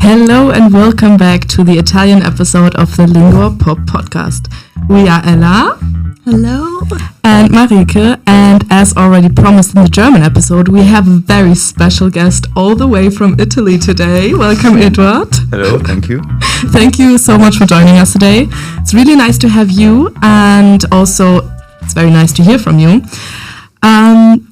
Hello and welcome back to the Italian episode of the LinguaPop podcast. We are Ella. Hello. And Marike, and as already promised in the German episode, we have a very special guest all the way from Italy today. Welcome, Eduard. Hello, thank you. Thank you so much for joining us today. It's really nice to have you, and also it's very nice to hear from you.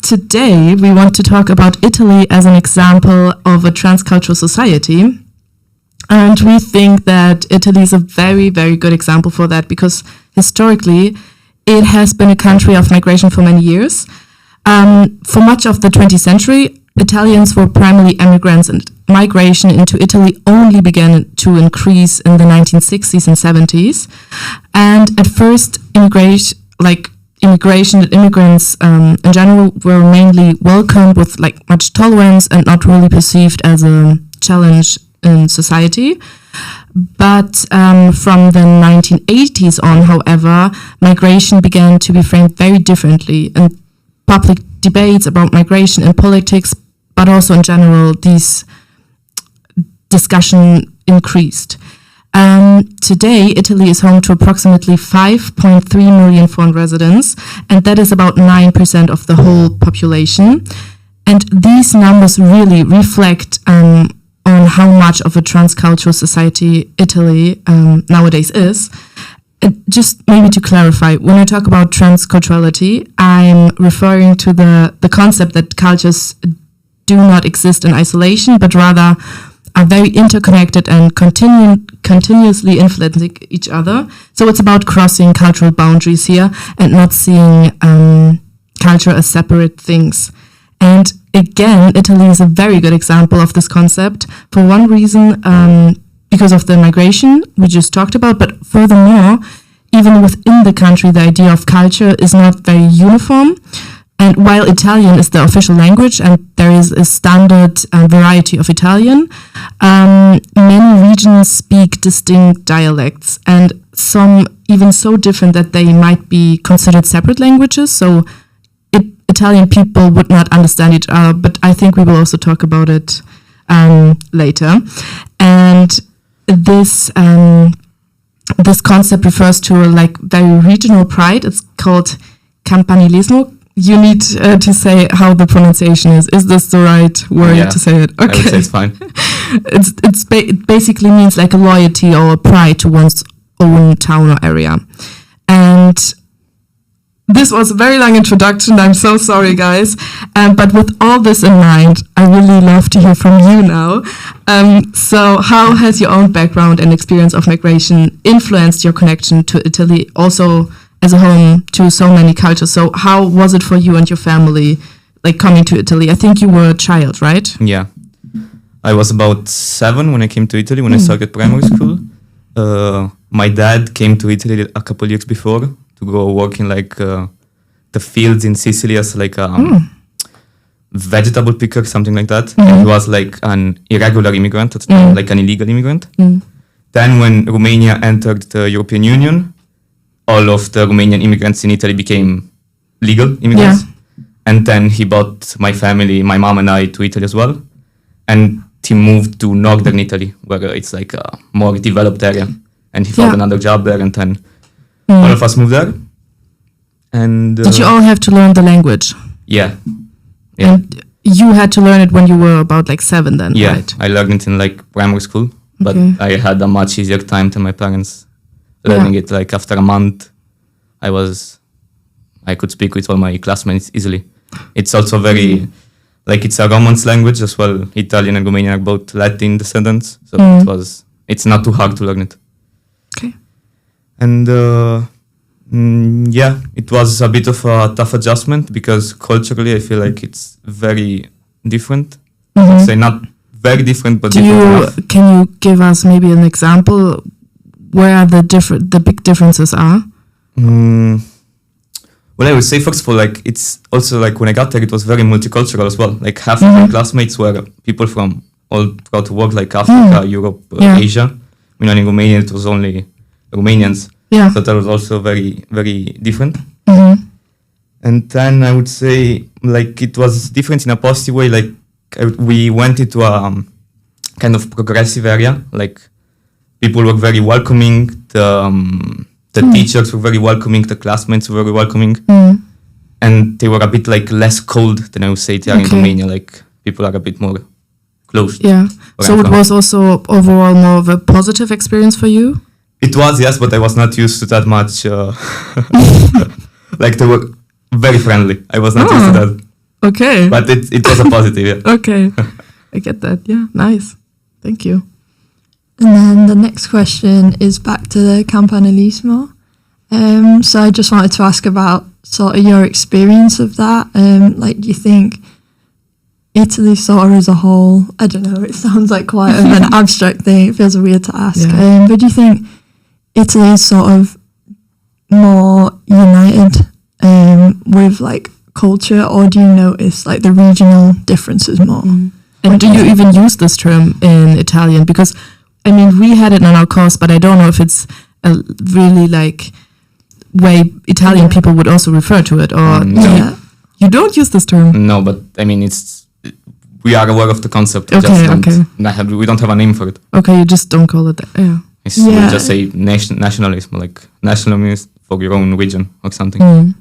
Today, we want to talk about Italy as an example of a transcultural society. And we think that Italy is a very, very good example for that because historically, it has been a country of migration for many years. For much of the 20th century, Italians were primarily immigrants, and migration into Italy only began to increase in the 1960s and 70s. And at first, immigration and immigrants in general were mainly welcomed with much tolerance and not really perceived as a challenge in society. But from the 1980s on, however, migration began to be framed very differently, and public debates about migration in politics, but also in general, these discussion increased. Today, Italy is home to approximately 5.3 million foreign residents, and that is about 9% of the whole population. And these numbers really reflect on how much of a transcultural society Italy nowadays is. Just maybe to clarify, when I talk about transculturality, I'm referring to the concept that cultures do not exist in isolation, but rather are very interconnected and continuously influencing each other. So it's about crossing cultural boundaries here and not seeing culture as separate things. And again, Italy is a very good example of this concept for one reason, because of the migration we just talked about, but furthermore, even within the country, the idea of culture is not very uniform. And while Italian is the official language and there is a standard variety of Italian, many regions speak distinct dialects, and some even so different that they might be considered separate languages. So Italian people would not understand each other, but I think we will also talk about it later. And this concept refers to a very regional pride. It's called campanilismo. You need to say how the pronunciation is. Is this the right word to say it? Okay, I would say it's fine. It basically means like a loyalty or a pride to one's own town or area. And this was a very long introduction. I'm so sorry, guys. But with all this in mind, I really love to hear from you now. So how has your own background and experience of migration influenced your connection to Italy, also as a home to so many cultures? So how was it for you and your family, coming to Italy? I think you were a child, right? Yeah. I was about 7 when I came to Italy, when I started primary school. My dad came to Italy a couple years before to go work in the fields in Sicily as a vegetable picker, something like that. And he was an irregular immigrant, an illegal immigrant. Then when Romania entered the European Union, all of the Romanian immigrants in Italy became legal immigrants. Yeah. And then he brought my family, my mom and I, to Italy as well. And he moved to northern Italy, where it's a more developed area. And he found another job there, and then all of us moved there. And did you all have to learn the language? Yeah. And you had to learn it when you were about 7 then, yeah, right? I learned it in primary school, but I had a much easier time than my parents learning it. After a month, I could speak with all my classmates easily. It's also very, it's a Romance language as well. Italian and Romanian are both Latin descendants, so it's not too hard to learn it. Okay. And it was a bit of a tough adjustment because culturally I feel like it's very different. I'd say not very different, but different enough. Can you give us maybe an example where the big differences are? Well, I would say first of all, it's also when I got there, it was very multicultural as well. Half of my classmates were people from all throughout the world, Africa, Europe, Asia. In Romania it was only Romanians. Yeah. So that was also very, very different. And then I would say it was different in a positive way. We went into a kind of progressive area. Like people were very welcoming. The teachers were very welcoming. The classmates were very welcoming, and they were a bit like less cold than I would say they are in Romania. Like people are a bit more closed. Yeah. So it was also overall more of a positive experience for you? It was, yes, but I was not used to that much. Like they were very friendly. I was not used to that. Okay. But it was a positive, yeah. Okay. I get that. Yeah, nice. Thank you. And then the next question is back to the Campanilismo. So I just wanted to ask about sort of your experience of that. Like, do you think Italy sort of as a whole, I don't know, it sounds like quite of an abstract thing. It feels weird to ask. Yeah. But do you think Italy is sort of more united with like culture, or do you notice like the regional differences more? And do you even use this term in Italian? Because, I mean, we had it in our course, but I don't know if it's a really like way Italian people would also refer to it, or you don't use this term? No, but I mean, we are aware of the concept. Okay. We don't have a name for it. Okay, you just don't call it that. Yeah. We just say nationalism, like nationalism for your own region or something.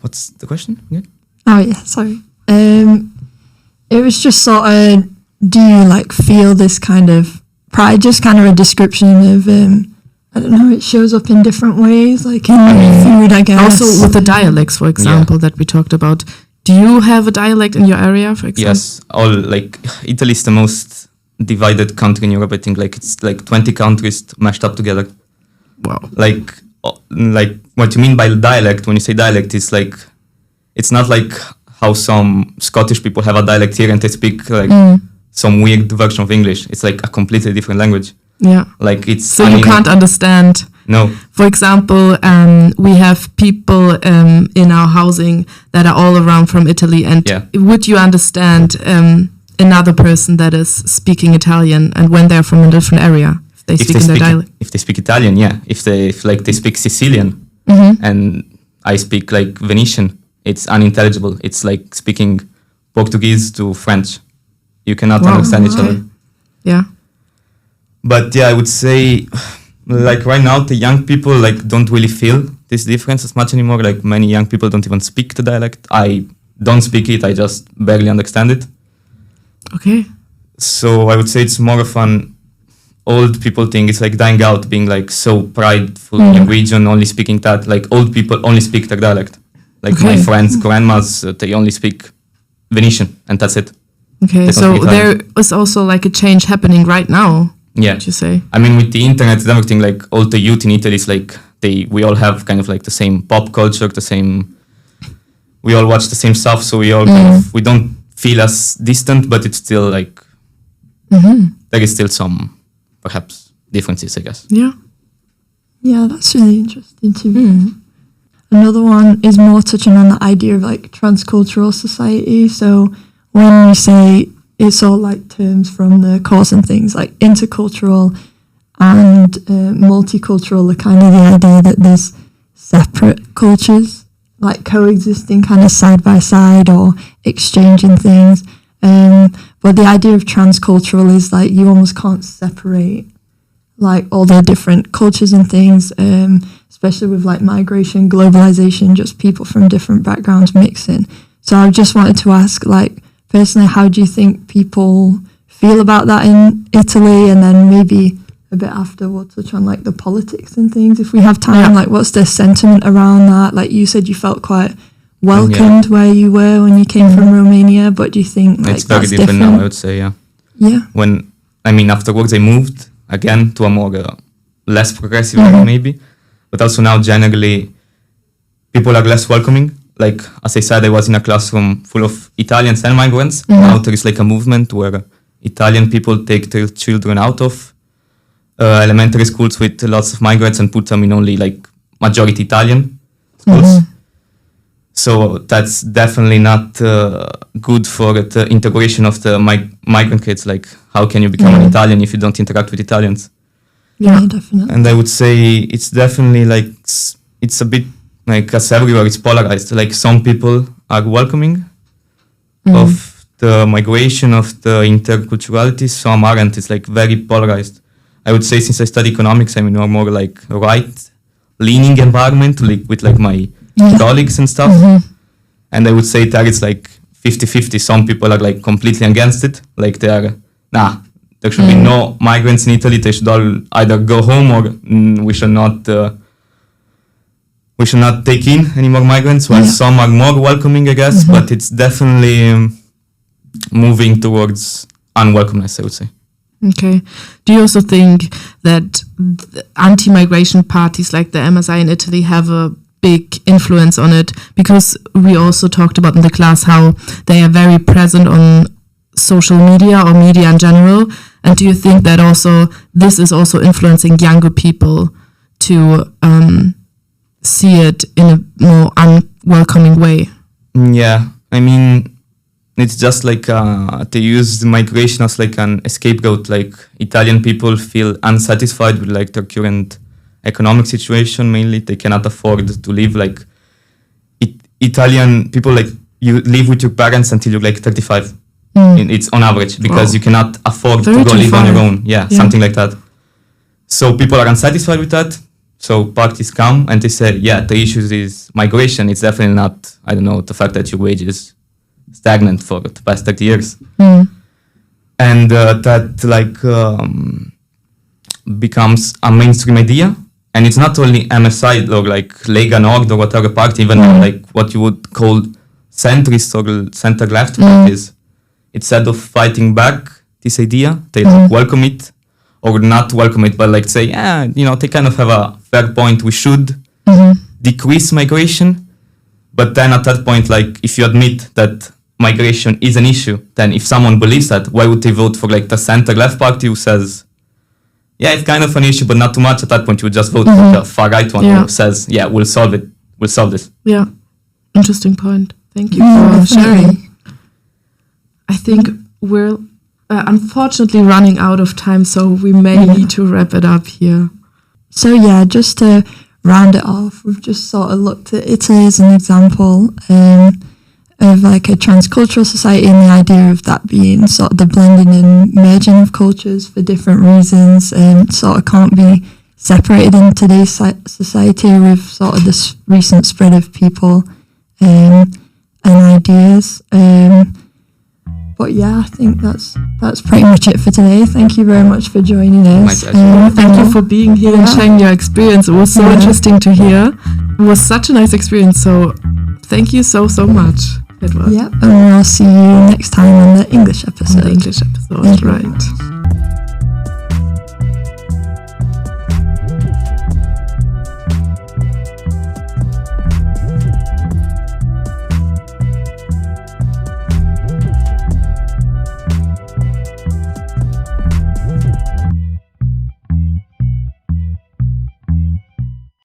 What's the question again? Oh yeah, sorry. It was just sort of, do you like feel this kind of pride? Just kind of a description of, I don't know, it shows up in different ways, like in food, I guess. Also with the dialects, for example, that we talked about. Do you have a dialect in your area, for example? Yes, Italy is the most divided country in Europe. I think like it's like 20 countries mashed up together. Wow. Like what you mean by dialect, when you say dialect, is like, it's not like how some Scottish people have a dialect here and they speak like some weird version of English. It's like a completely different language. Yeah. Like it's... So you can't understand... No. For example, we have people in our housing that are all around from Italy, and would you understand another person that is speaking Italian and when they're from a different area? If they speak in their dialect? If they speak Italian, yeah. If they speak Sicilian and I speak like Venetian, it's unintelligible. It's like speaking Portuguese to French. You cannot understand each other. Yeah. But yeah, I would say... Like right now, the young people like don't really feel this difference as much anymore. Like many young people don't even speak the dialect. I don't speak it. I just barely understand it. Okay. So I would say it's more of an old people thing. It's like dying out, being like so prideful in region, only speaking that. Like old people only speak their dialect. Like my friends, grandmas, they only speak Venetian, and that's it. Okay, so there is also like a change happening right now. Yeah, would you say? I mean, with the internet and everything, like all the youth in Italy is like we all have kind of like the same pop culture, we all watch the same stuff, so we all we don't feel as distant, but it's still like there is still some perhaps differences, I guess. Yeah. Yeah, that's really interesting to me. Another one is more touching on the idea of like transcultural society. So when you say it's all like terms from the course and things like intercultural and multicultural are kind of the idea that there's separate cultures like coexisting kind of side by side or exchanging things. But the idea of transcultural is like you almost can't separate like all the different cultures and things, especially with like migration, globalization, just people from different backgrounds mixing. So I just wanted to ask, like, personally, how do you think people feel about that in Italy? And then maybe a bit after we'll touch on like the politics and things if we have time. Like, what's the sentiment around that? Like you said, you felt quite welcomed where you were when you came from Romania, but do you think like it's very that's different different now, I would say? Yeah. When afterwards I moved again to a more less progressive area maybe, but also now generally people are less welcoming. Like, as I said, I was in a classroom full of Italians and migrants. Now there is like a movement where Italian people take their children out of elementary schools with lots of migrants and put them in only like majority Italian schools. So that's definitely not good for the integration of the migrant kids. Like, how can you become an Italian if you don't interact with Italians? Yeah, definitely. And I would say it's definitely like, it's a bit like, as everywhere, it's polarized. Like, some people are welcoming of the migration, of the interculturality, some aren't. It's like very polarized. I would say since I study economics, I'm in a more like right-leaning environment, like with like my colleagues and stuff. And I would say that it's like 50-50. Some people are like completely against it. Like they are, there should be no migrants in Italy. They should all either go home or we should not take in any more migrants. While some are more welcoming, I guess. But it's definitely moving towards unwelcomeness, I would say. Okay. Do you also think that anti-migration parties like the MSI in Italy have a big influence on it? Because we also talked about in the class how they are very present on social media or media in general. And do you think that also this is also influencing younger people to see it in a more unwelcoming way? Yeah, I mean, it's just like they use migration as like an scapegoat. Like Italian people feel unsatisfied with like their current economic situation. Mainly, they cannot afford to live like Italian people. Like you live with your parents until you're like 35. It's on average because you cannot afford to go live on your own. Yeah, something like that. So people are unsatisfied with that. So parties come and they say, yeah, the issue is migration. It's definitely not, I don't know, the fact that your wages stagnant for the past 30 years. And that like becomes a mainstream idea. And it's not only MSI or like Lega Nord or whatever party, even like what you would call centrist or center-left parties. Instead of fighting back this idea, they like welcome it or not welcome it, but like say, they kind of have a fair point. We should decrease migration. But then at that point, like if you admit that migration is an issue, then if someone believes that, why would they vote for like the center-left party who says, yeah, it's kind of an issue, but not too much? At that point, you would just vote for the far-right one who says, yeah, we'll solve it. We'll solve this. Yeah, interesting point. Thank you for sharing. I think we're unfortunately running out of time, so we may need to wrap it up here. So yeah, just to round it off, we've just sort of looked at Italy as an example of like a transcultural society, and the idea of that being sort of the blending and merging of cultures for different reasons, and sort of can't be separated in today's society with sort of this recent spread of people and ideas. But yeah, I think that's pretty much it for today. Thank you very much for joining us. Thank you for being here and sharing your experience. It was so interesting to hear. It was such a nice experience. So thank you so much, Eduard. Yeah, and we'll see you next time on the English episode. Right.